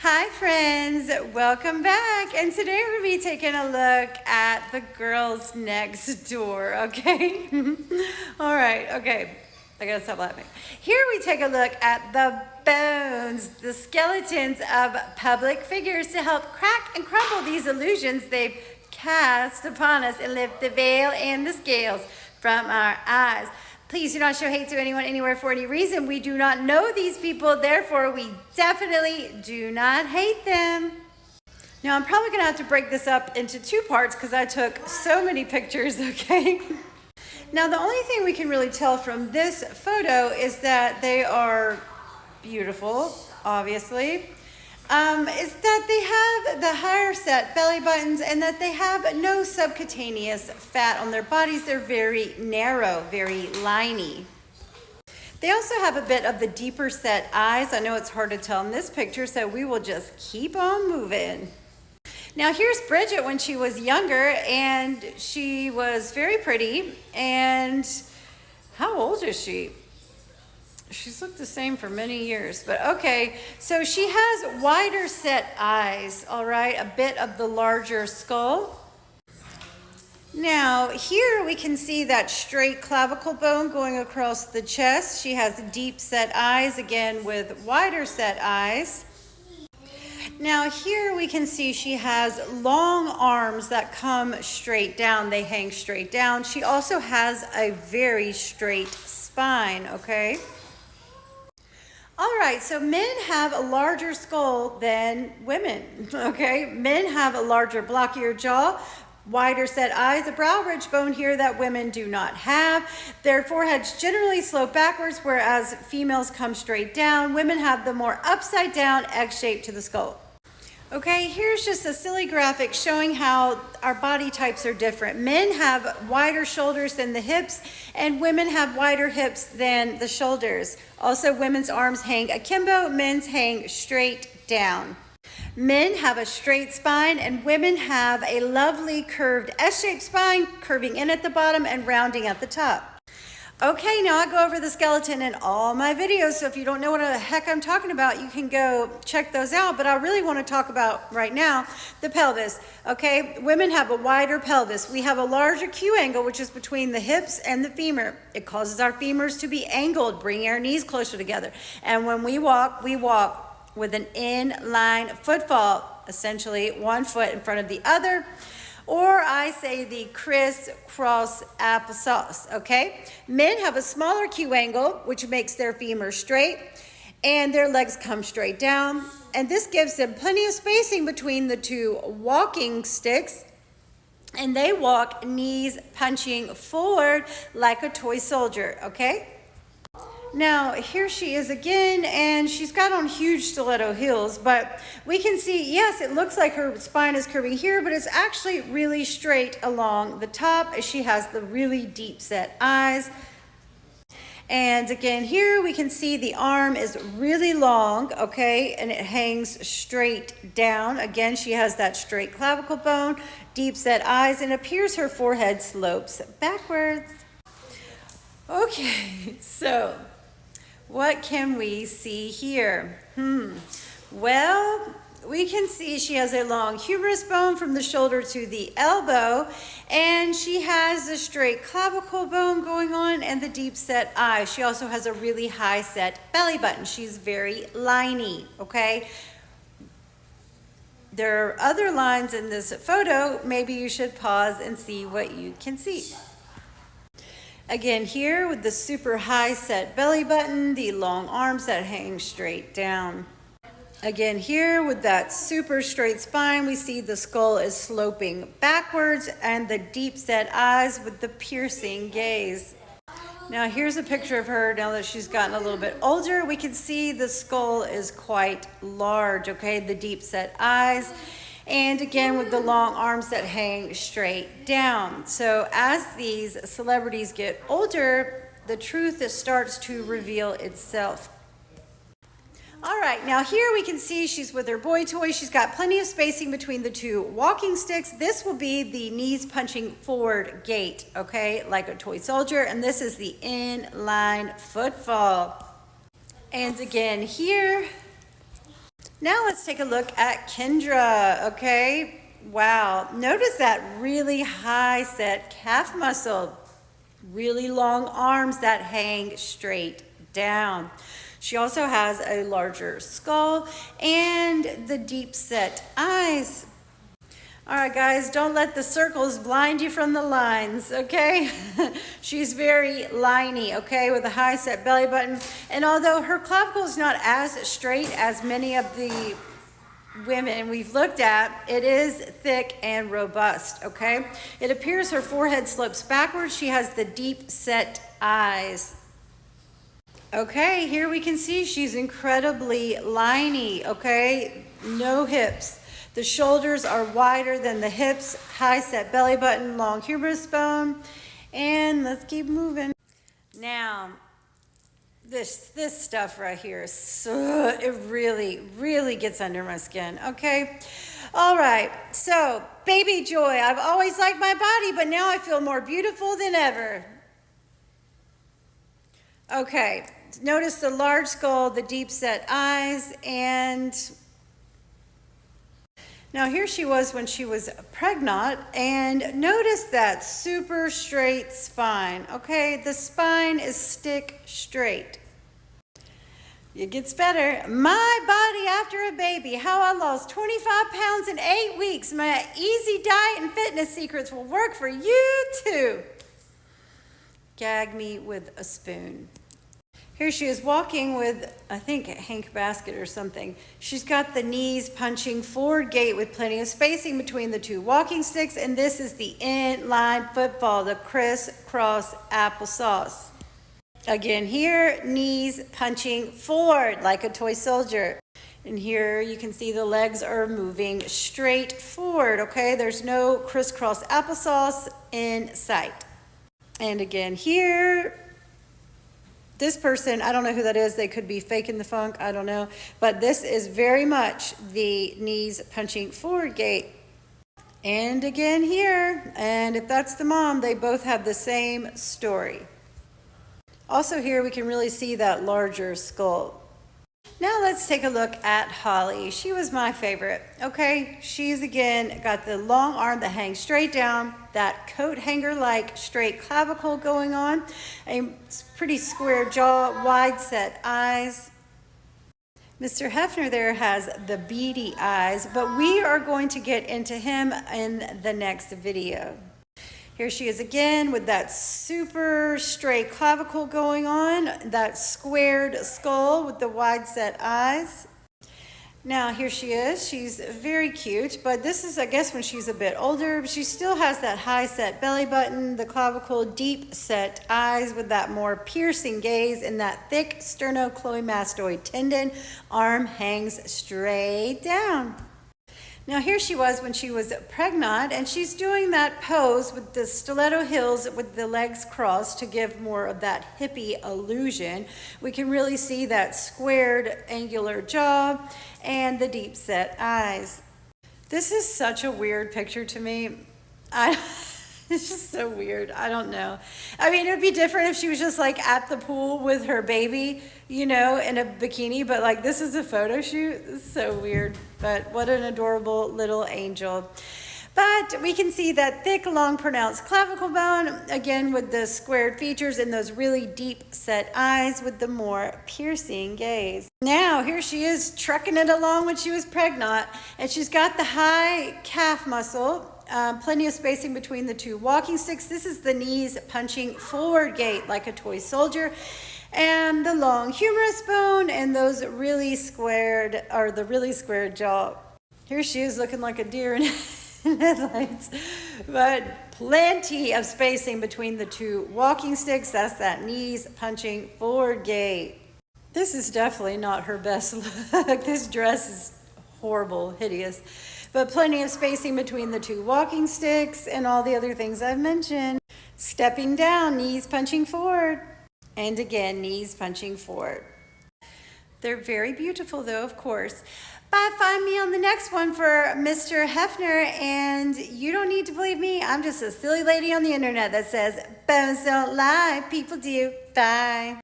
Hi friends, welcome back. And today we're going to be taking a look at the girls next door, okay? All right, okay. I gotta stop laughing. Here we take a look at the bones, the skeletons of public figures to help crack and crumble these illusions they've cast upon us and lift the veil and the scales from our eyes. Please do not show hate to anyone anywhere for any reason. We do not know these people, therefore we definitely do not hate them. Now I'm probably gonna have to break this up into two parts because I took so many pictures, okay? Now the only thing we can really tell from this photo is that they are beautiful, obviously. Is that they have the higher set belly buttons and that they have no subcutaneous fat on their bodies. They're very narrow, very liney. They also have a bit of the deeper set eyes. I know it's hard to tell in this picture, so we will just keep on moving. Now here's Bridget when she was younger, and she was very pretty. And how old is she? She's looked the same for many years, but okay. So she has wider set eyes, all right, a bit of the larger skull. Now here we can see that straight clavicle bone going across the chest. She has deep set eyes, again with wider set eyes. Now here we can see she has long arms that come straight down. They hang straight down. She also has a very straight spine, okay? All right, so men have a larger skull than women, okay? Men have a larger, blockier jaw, wider set eyes, a brow ridge bone here that women do not have. Their foreheads generally slope backwards, whereas females come straight down. Women have the more upside down X shape to the skull. Okay, here's just a silly graphic showing how our body types are different. Men have wider shoulders than the hips, and women have wider hips than the shoulders. Also, women's arms hang akimbo, men's hang straight down. Men have a straight spine, and women have a lovely curved S-shaped spine, curving in at the bottom and rounding at the top. Okay, now I go over the skeleton in all my videos, so if you don't know what the heck I'm talking about, you can go check those out. But I really want to talk about right now the pelvis. Okay, women have a wider pelvis. We have a larger Q angle, which is between the hips and the femur. It causes our femurs to be angled, bringing our knees closer together. And when we walk with an in-line footfall, essentially one foot in front of the other. Or I say the crisscross applesauce, okay? Men have a smaller Q angle, which makes their femur straight, and their legs come straight down. And this gives them plenty of spacing between the two walking sticks, and they walk knees punching forward like a toy soldier, okay? Now, here she is again, and she's got on huge stiletto heels, but we can see, yes, it looks like her spine is curving here, but it's actually really straight along the top. She has the really deep set eyes. And again, here we can see the arm is really long, okay, and it hangs straight down. Again, she has that straight clavicle bone, deep set eyes, and it appears her forehead slopes backwards. Okay, so what can we see here? Well, we can see she has a long humerus bone from the shoulder to the elbow, and she has a straight clavicle bone going on and the deep set eye. She also has a really high set belly button. She's very liney, okay? There are other lines in this photo. Maybe you should pause and see what you can see. Again, here with the super high set belly button, the long arms that hang straight down. Again, here with that super straight spine, we see the skull is sloping backwards and the deep set eyes with the piercing gaze. Now here's a picture of her now that she's gotten a little bit older. We can see the skull is quite large, okay? The deep set eyes. And again, with the long arms that hang straight down. So as these celebrities get older, the truth starts to reveal itself. All right, now here we can see she's with her boy toy. She's got plenty of spacing between the two walking sticks. This will be the knees punching forward gait, okay, like a toy soldier. And this is the in-line footfall. And again here, Now let's take a look at Kendra, okay? Wow, notice that really high set calf muscle, really long arms that hang straight down. She also has a larger skull and the deep set eyes. All right, guys, don't let the circles blind you from the lines, okay? She's very liney, okay, with a high set belly button. And although her clavicle is not as straight as many of the women we've looked at, it is thick and robust, okay? It appears her forehead slopes backwards. She has the deep set eyes. Okay, here we can see she's incredibly liney, okay? No hips. The shoulders are wider than the hips, high set belly button, long humerus bone, and let's keep moving. Now, this stuff right here, so it really gets under my skin, okay? All right, so baby joy. I've always liked my body, but now I feel more beautiful than ever. Okay, notice the large skull, the deep set eyes, and now here she was when she was pregnant, and notice that super straight spine, okay? The spine is stick straight. It gets better. My body after a baby, how I lost 25 pounds in 8 weeks. My easy diet and fitness secrets will work for you too. Gag me with a spoon. Here she is walking with, I think, Hank Basket or something. She's got the knees punching forward gait with plenty of spacing between the two walking sticks, and this is the inline football, the crisscross applesauce. Again here, knees punching forward like a toy soldier. And here you can see the legs are moving straight forward, okay? There's no crisscross applesauce in sight. And again here, this person, I don't know who that is. They could be faking the funk. I don't know. But this is very much the knees punching forward gait. And again here. And if that's the mom, they both have the same story. Also here, we can really see that larger skull. Now let's take a look at Holly. She was my favorite, okay? She's, again, got the long arm that hangs straight down, that coat hanger-like straight clavicle going on, a pretty square jaw, wide set eyes. Mr. Hefner there has the beady eyes, but we are going to get into him in the next video. Here she is again with that super straight clavicle going on, that squared skull with the wide set eyes. Now here she is. She's very cute, but this is, I guess, when she's a bit older. She still has that high set belly button, the clavicle, deep set eyes with that more piercing gaze, and that thick sternocleidomastoid tendon. Arm hangs straight down. Now here she was when she was pregnant, and she's doing that pose with the stiletto heels with the legs crossed to give more of that hippie illusion. We can really see that squared angular jaw and the deep set eyes. This is such a weird picture to me. It's just so weird. I don't know. I mean, it would be different if she was just like at the pool with her baby, you know, in a bikini, but like this is a photo shoot. It's so weird, but what an adorable little angel. But we can see that thick, long, pronounced clavicle bone, again with the squared features and those really deep set eyes with the more piercing gaze. Now, here she is trucking it along when she was pregnant, and she's got the high calf muscle, plenty of spacing between the two walking sticks. This is the knees punching forward gait like a toy soldier, and the long humerus bone and those really squared, or the really squared jaw. Here she is looking like a deer in headlights, but plenty of spacing between the two walking sticks. That's that knees punching forward gait. This is definitely not her best look. This dress is horrible, hideous, but plenty of spacing between the two walking sticks and all the other things I've mentioned. Stepping down, knees punching forward, and again, knees punching forward. They're very beautiful though, of course. But find me on the next one for Mr. Hefner, and you don't need to believe me. I'm just a silly lady on the internet that says, bones don't lie, people do. Bye.